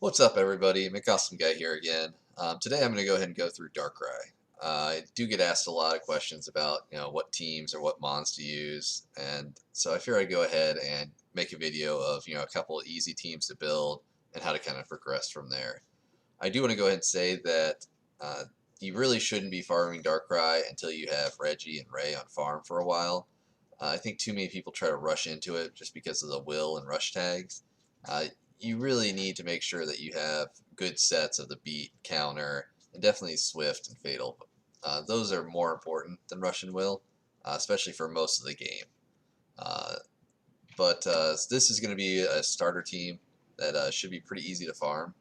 What's up, everybody? McAwesome Guy here again. Today I'm going to go ahead and go through Darkrai. I do get asked a lot of questions about, what teams or what mons to use, and so I figured I'd go ahead and make a video of, a couple of easy teams to build and how to kind of progress from there. I do want to go ahead and say that you really shouldn't be farming Darkrai until you have Reggie and Ray on farm for a while. I think too many people try to rush into it just because of the will and rush tags. Uh, you really need to make sure that you have good sets of the beat, counter, and definitely swift and fatal. Those are more important than rush and will, especially for most of the game. Uh, but this is going to be a starter team that should be pretty easy to farm.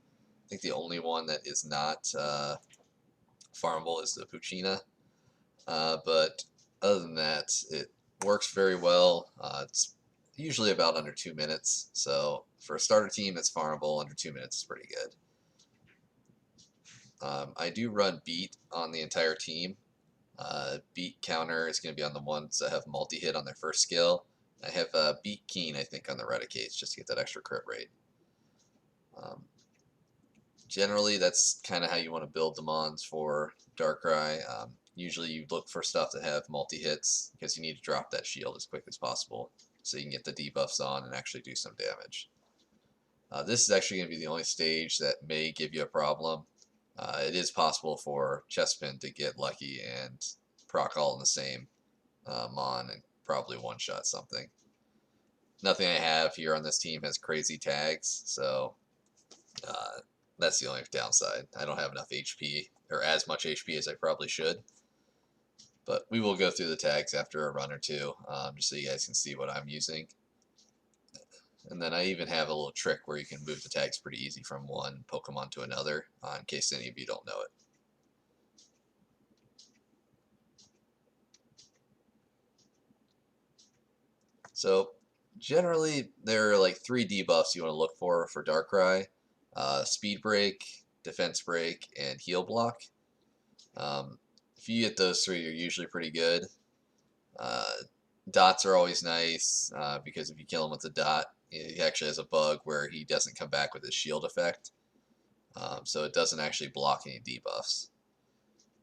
I think the only one that is not farmable is the Puccina, but other than that, it works very well. It's usually about under 2 minutes, so for a starter team that's farmable, under 2 minutes is pretty good. I do run beat on the entire team. Beat counter is going to be on the ones that have multi-hit on their first skill. I have beat keen, I think, on the Raticates just to get that extra crit rate. Generally, that's kind of how you want to build the mons for Darkrai. Usually you look for stuff that have multi-hits because you need to drop that shield as quick as possible so you can get the debuffs on and actually do some damage. This is actually going to be the only stage that may give you a problem. It is possible for Chespin to get lucky and proc all in the same mon and probably one-shot something. Nothing I have here on this team has crazy tags, so that's the only downside. I don't have enough HP, or as much HP as I probably should. But we will go through the tags after a run or two, just so you guys can see what I'm using. And then I even have a little trick where you can move the tags pretty easy from one Pokemon to another, in case any of you don't know it. So generally, there are like 3 debuffs you want to look for Darkrai. Speed Break, Defense Break, and Heal Block. If you get those 3, you're usually pretty good. Dots are always nice, because if you kill him with a dot, he actually has a bug where he doesn't come back with his shield effect. So it doesn't actually block any debuffs.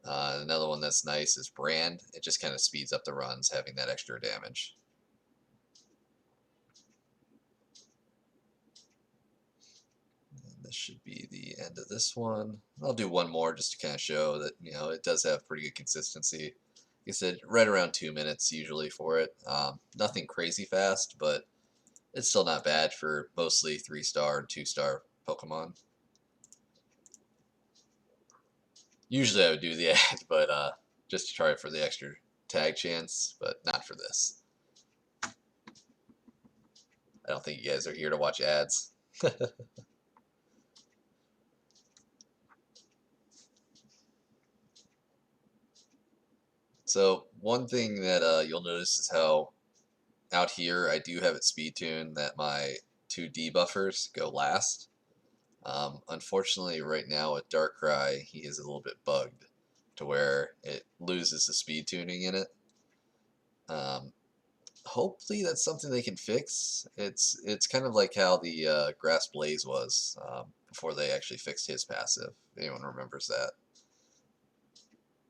Another one that's nice is Brand. It just kind of speeds up the runs, having that extra damage. And this should be the end of this one. I'll do one more just to kind of show that it does have pretty good consistency. Like I said, right around 2 minutes usually for it. Nothing crazy fast, but it's still not bad for mostly 3-star and 2-star Pokemon. Usually I would do the ad, but just to try it for the extra tag chance, but not for this. I don't think you guys are here to watch ads. So one thing that you'll notice is how out here I do have it speed tuned that my 2 debuffers go last. Unfortunately, right now with Darkrai, he is a little bit bugged to where it loses the speed tuning in it. Hopefully that's something they can fix. It's kind of like how the Grass Blaze was before they actually fixed his passive. If anyone remembers that.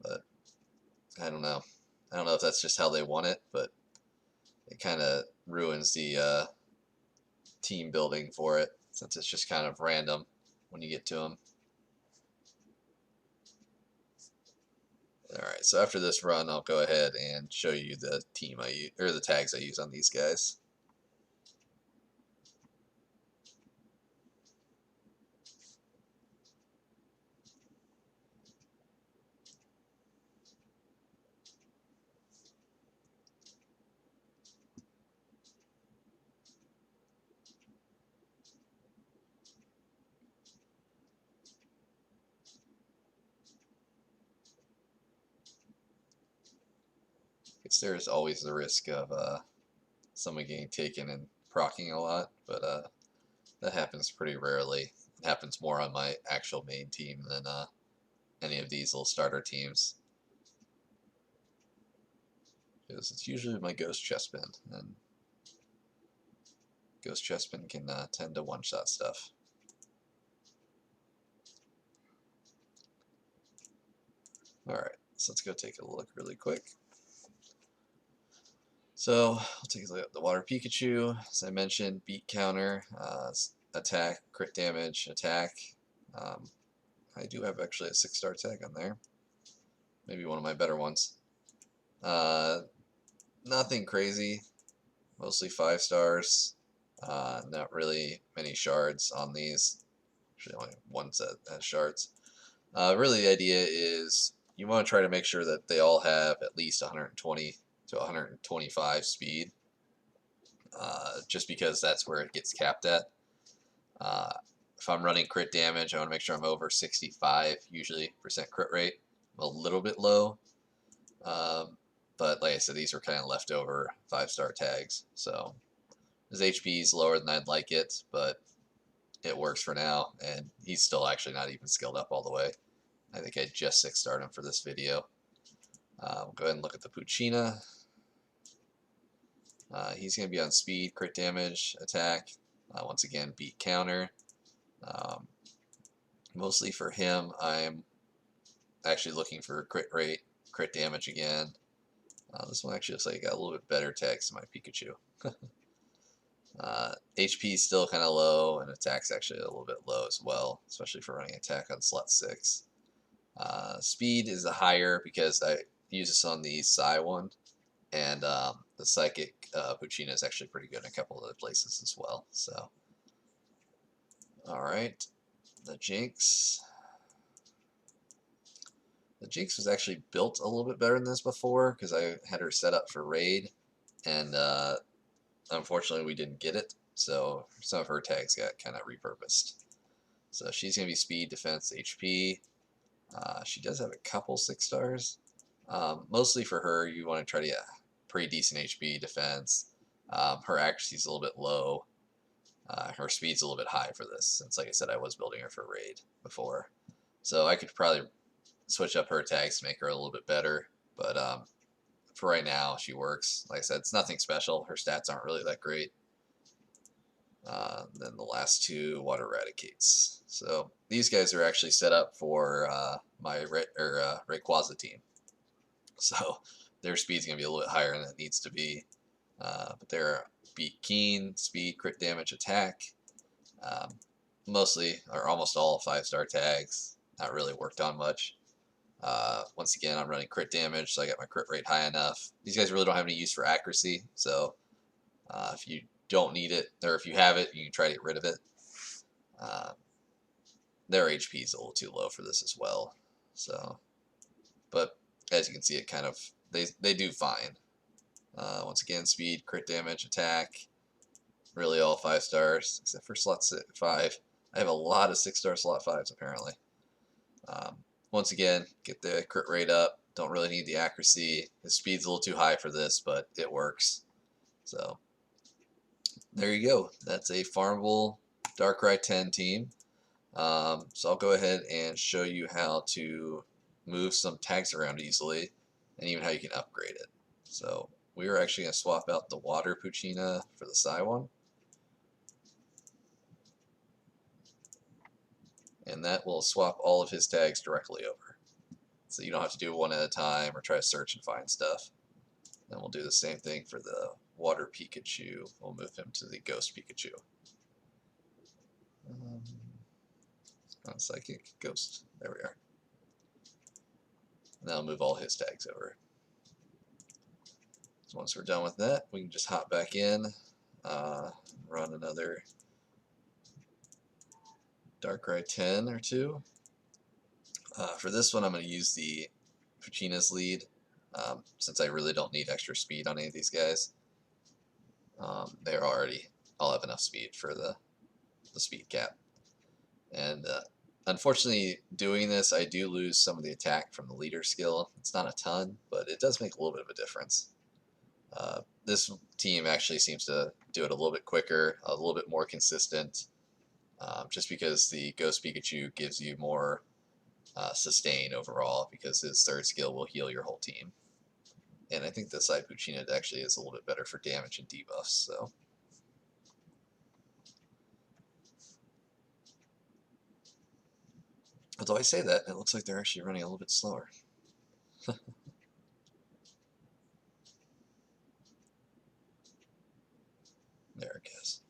But I don't know. I don't know if that's just how they want it, but it kind of ruins the team building for it, since it's just kind of random when you get to them. Alright, so after this run, I'll go ahead and show you the team I use, or the tags I use on these guys. Because there's always the risk of someone getting taken and proccing a lot, but that happens pretty rarely. It happens more on my actual main team than any of these little starter teams. Because it's usually my Ghost Chespin, and Ghost Chespin can tend to one-shot stuff. Alright, so let's go take a look really quick. So, I'll take a look at the Water Pikachu. As I mentioned, beat counter, attack, crit damage, attack. Um, I do have actually a 6-star tag on there. Maybe one of my better ones. Nothing crazy. Mostly 5 stars. Not really many shards on these. Actually, only one set has shards. Really, the idea is you want to try to make sure that they all have at least 120 to 125 speed, just because that's where it gets capped at. Uh, if I'm running crit damage, I want to make sure I'm over 65, usually, percent crit rate. I'm a little bit low, but like I said, these were kind of leftover 5-star tags. So his HP is lower than I'd like it, but it works for now, and he's still actually not even skilled up all the way. I think I just 6-starred him for this video. We'll go ahead and look at the Poochyena. He's going to be on speed, crit damage, attack. Once again, beat counter. Um, mostly for him, I'm actually looking for crit rate, crit damage again. This one actually looks like it got a little bit better tags than my Pikachu. HP is still kind of low, and attack's actually a little bit low as well, especially for running attack on slot 6. Speed is higher because I use this on the Psy one, and the Psychic Poochyena is actually pretty good in a couple of other places as well. So, alright, the Jinx. The Jinx was actually built a little bit better than this before because I had her set up for raid, and unfortunately we didn't get it, so some of her tags got kind of repurposed. So she's going to be speed, defense, HP. She does have a couple 6-stars. Mostly for her, you want to try to get pretty decent HP, defense. Her accuracy is a little bit low. Her speed's a little bit high for this, since, like I said, I was building her for raid before. So I could probably switch up her tags to make her a little bit better. But for right now, she works. Like I said, it's nothing special. Her stats aren't really that great. Then the last two, Water Eradicates. So these guys are actually set up for my Rayquaza team. So their speed's going to be a little bit higher than it needs to be. But they're beat keen, speed, crit damage, attack. Mostly, or almost all 5-star tags. Not really worked on much. Once again, I'm running crit damage, so I got my crit rate high enough. These guys really don't have any use for accuracy, so if you don't need it, or if you have it, you can try to get rid of it. Their HP is a little too low for this as well. So, but as you can see, it kind of they do fine. Once again, speed, crit damage, attack, really all 5 stars except for slot 5. I have a lot of 6-star slot 5s apparently. Once again, get the crit rate up. Don't really need the accuracy. His speed's a little too high for this, but it works. So there you go. That's a Farmable Darkrai 10 team. So I'll go ahead and show you how to move some tags around easily, and even how you can upgrade it. So we are actually going to swap out the Water Poochyena for the Psy one. And that will swap all of his tags directly over. So you don't have to do one at a time or try to search and find stuff. And we'll do the same thing for the Water Pikachu. We'll move him to the Ghost Pikachu. Not Psychic, Ghost. There we are. And that'll move all his tags over. So once we're done with that, we can just hop back in, run another Darkrai 10 or 2. For this one, I'm going to use the Poochyena's lead, since I really don't need extra speed on any of these guys. They're already all have enough speed for the speed cap. And unfortunately, doing this, I do lose some of the attack from the leader skill. It's not a ton, but it does make a little bit of a difference. This team actually seems to do it a little bit quicker, a little bit more consistent, just because the Ghost Pikachu gives you more sustain overall, because his 3rd skill will heal your whole team. And I think the Psy Poochyena actually is a little bit better for damage and debuffs. So, although I say that, it looks like they're actually running a little bit slower. There it goes.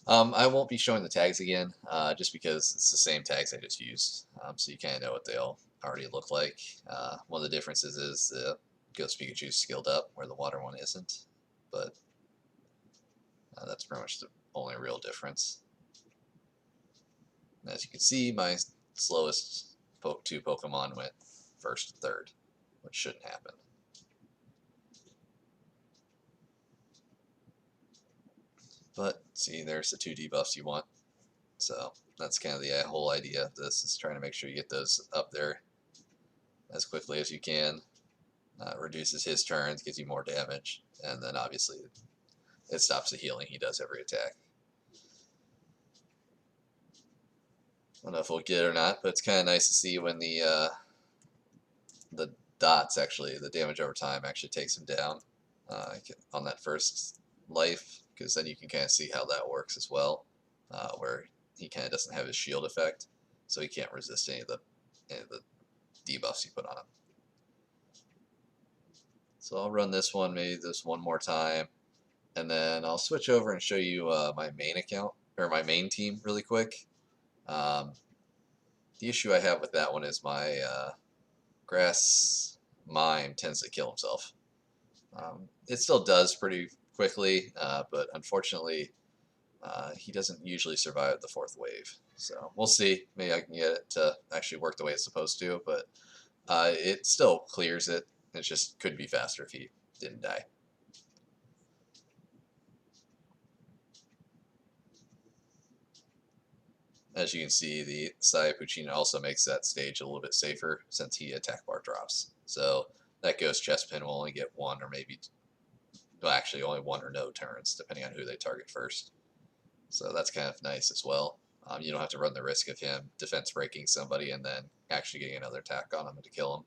I won't be showing the tags again, just because it's the same tags I just used, so you kind of know what they'll already look like. One of the differences is the Ghost Pikachu's skilled up, where the water one isn't, but that's pretty much the only real difference. As you can see, my slowest two Pokemon went first and third, which shouldn't happen. But see, there's the 2 debuffs you want. So that's kind of the whole idea of this, is trying to make sure you get those up there as quickly as you can. Reduces his turns, gives you more damage, and then obviously it stops the healing he does every attack. I don't know if we'll get it or not, but it's kind of nice to see when the dots, actually, the damage over time actually takes him down on that first life, because then you can kind of see how that works as well, where he kind of doesn't have his shield effect, so he can't resist any of the debuffs you put on him. So I'll run this one, maybe this one more time, and then I'll switch over and show you my main account, or my main team really quick. The issue I have with that one is my grass mime tends to kill himself. It still does pretty quickly, but unfortunately he doesn't usually survive the 4th wave. So we'll see. Maybe I can get it to actually work the way it's supposed to, but it still clears it. It just could be faster if he didn't die. As you can see, the Saya Puccina also makes that stage a little bit safer since he attack bar drops. So that Ghost Chespin will only get 1 or maybe, well, actually only 1 or no turns, depending on who they target first. So that's kind of nice as well. You don't have to run the risk of him defense breaking somebody and then actually getting another attack on him to kill him.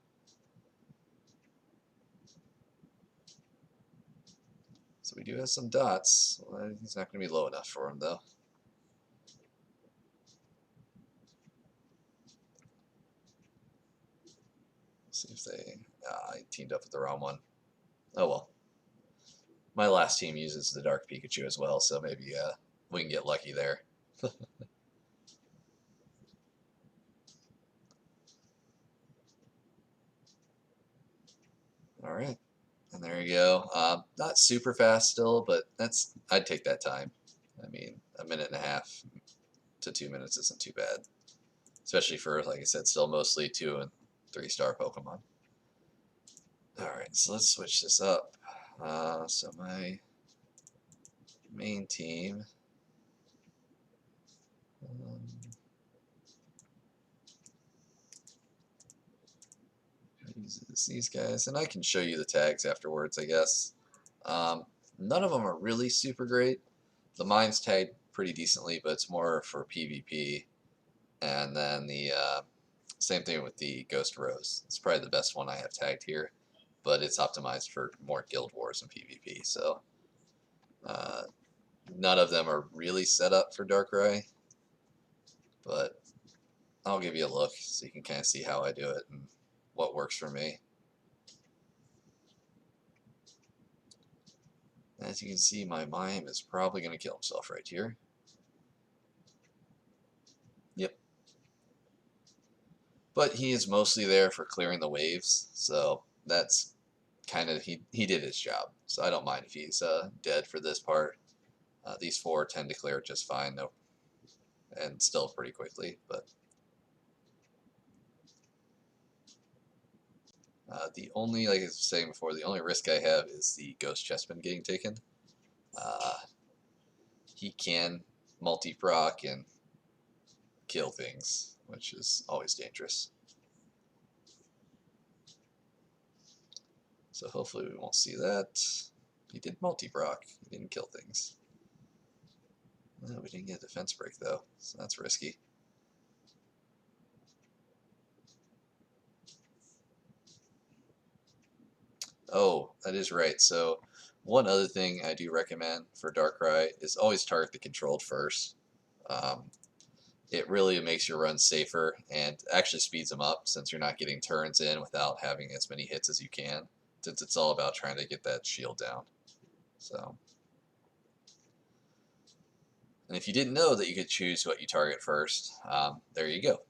So we do have some dots. Well, he's not going to be low enough for him, though. See if they... I teamed up with the wrong one. Oh well. My last team uses the Dark Pikachu as well, so maybe we can get lucky there. Alright. And there you go. Not super fast still, but I'd take that time. I mean, 1.5 to 2 minutes isn't too bad. Especially for, like I said, still mostly 2 and 3 star Pokemon. Alright, so let's switch this up. So my main team uses these guys, and I can show you the tags afterwards, I guess. None of them are really super great. The mine's tagged pretty decently, but it's more for PvP. And then the same thing with the Ghost Rose. It's probably the best one I have tagged here, but it's optimized for more Guild Wars and PvP. So none of them are really set up for Darkrai, but I'll give you a look so you can kind of see how I do it and what works for me. As you can see, my mime is probably going to kill himself right here. Yep. But he is mostly there for clearing the waves, so that's kind of, he did his job. So I don't mind if he's dead for this part. These 4 tend to clear it just fine, though, and still pretty quickly. But the only, like I was saying before, the only risk I have is the Ghost Chespin getting taken. He can multi-proc and kill things, which is always dangerous. So hopefully we won't see that. He did multi-proc. He didn't kill things. No, we didn't get a defense break, though, so that's risky. Oh, that is right. So one other thing I do recommend for Darkrai is always target the controlled first. it really makes your run safer and actually speeds them up since you're not getting turns in without having as many hits as you can, since it's all about trying to get that shield down. So, and if you didn't know that you could choose what you target first, there you go.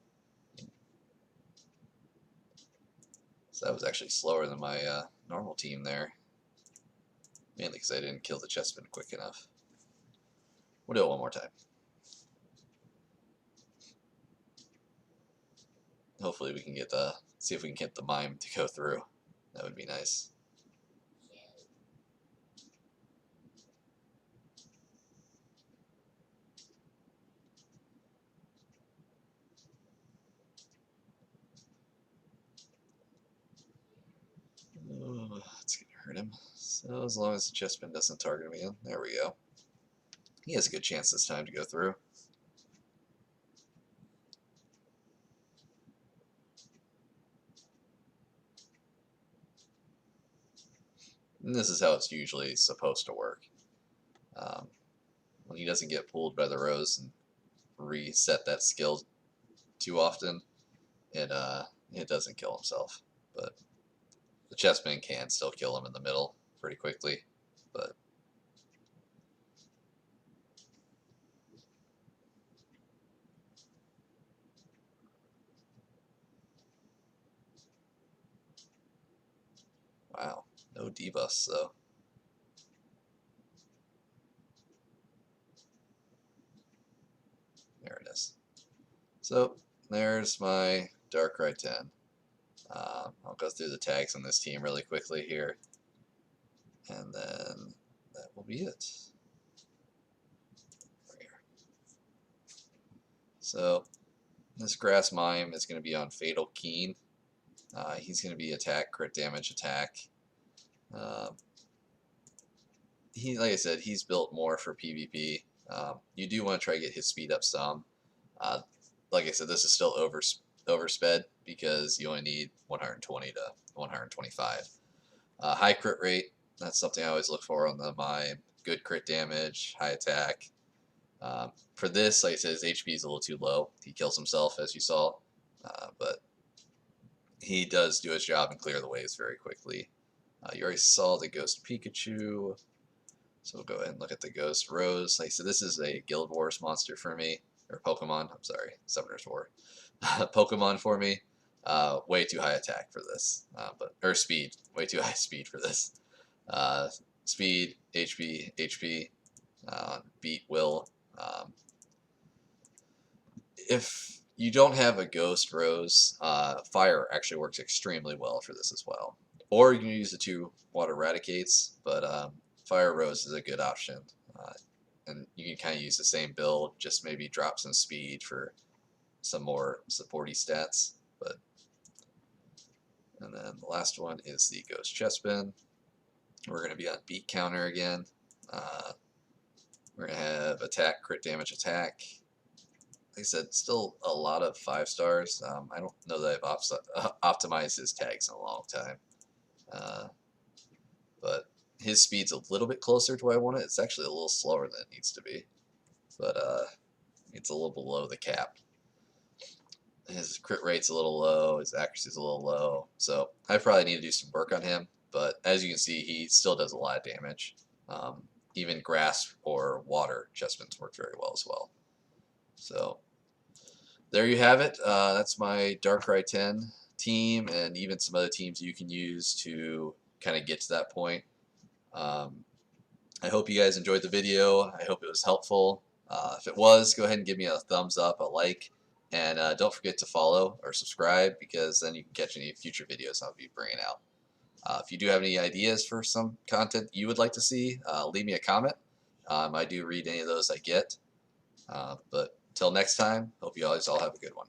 So that was actually slower than my normal team there, mainly because I didn't kill the chestman quick enough. We'll do it one more time. Hopefully we can get see if we can get the mime to go through. That would be nice. Oh, it's gonna hurt him. So as long as the chestman doesn't target him again, there we go. He has a good chance this time to go through. And this is how it's usually supposed to work. When he doesn't get pulled by the rose and reset that skill too often, it doesn't kill himself. But the chestman can still kill him in the middle pretty quickly. But wow, no debuffs though. There it is. So there's my Darkrai 10. I'll go through the tags on this team really quickly here, and then that will be it. So this grass mime is going to be on Fatal Keen. He's going to be attack, crit damage, attack. Like I said, he's built more for PvP. You do want to try to get his speed up some. Like I said, this is still oversped because you only need 120 to 125. High crit rate, that's something I always look for on the mime. Good crit damage, high attack. For this, like I said, his HP is a little too low. He kills himself, as you saw, but he does do his job and clear the waves very quickly. You already saw the Ghost Pikachu, so we'll go ahead and look at the Ghost Rose. Like I said, this is a Guild Wars monster for me, or Pokemon, I'm sorry, Summoner's War. Pokemon for me. Way too high attack for this, or speed, way too high speed for this. Speed, HP, beat Will. If you don't have a Ghost Rose, Fire actually works extremely well for this as well. Or you can use the 2 Water Eradicates, but Fire Rose is a good option. And you can kind of use the same build, just maybe drop some speed for some more supporty stats. And then the last one is the Ghost Chestman. We're going to be on beat counter again. We're going to have attack, crit damage, attack. Like I said, still a lot of 5 stars. I don't know that I've optimized his tags in a long time. But his speed's a little bit closer to where I want it. It's actually a little slower than it needs to be. But it's a little below the cap. His crit rate's a little low. His accuracy's a little low. So I probably need to do some work on him. But as you can see, he still does a lot of damage. Even grass or water chestmans work very well as well. So there you have it. That's my Darkrai 10 team, and even some other teams you can use to kind of get to that point. I hope you guys enjoyed the video. I hope it was helpful. If it was, go ahead and give me a thumbs up, a like, and don't forget to follow or subscribe, because then you can catch any future videos I'll be bringing out. If you do have any ideas for some content you would like to see, leave me a comment. I do read any of those I get. But until next time, hope you guys all have a good one.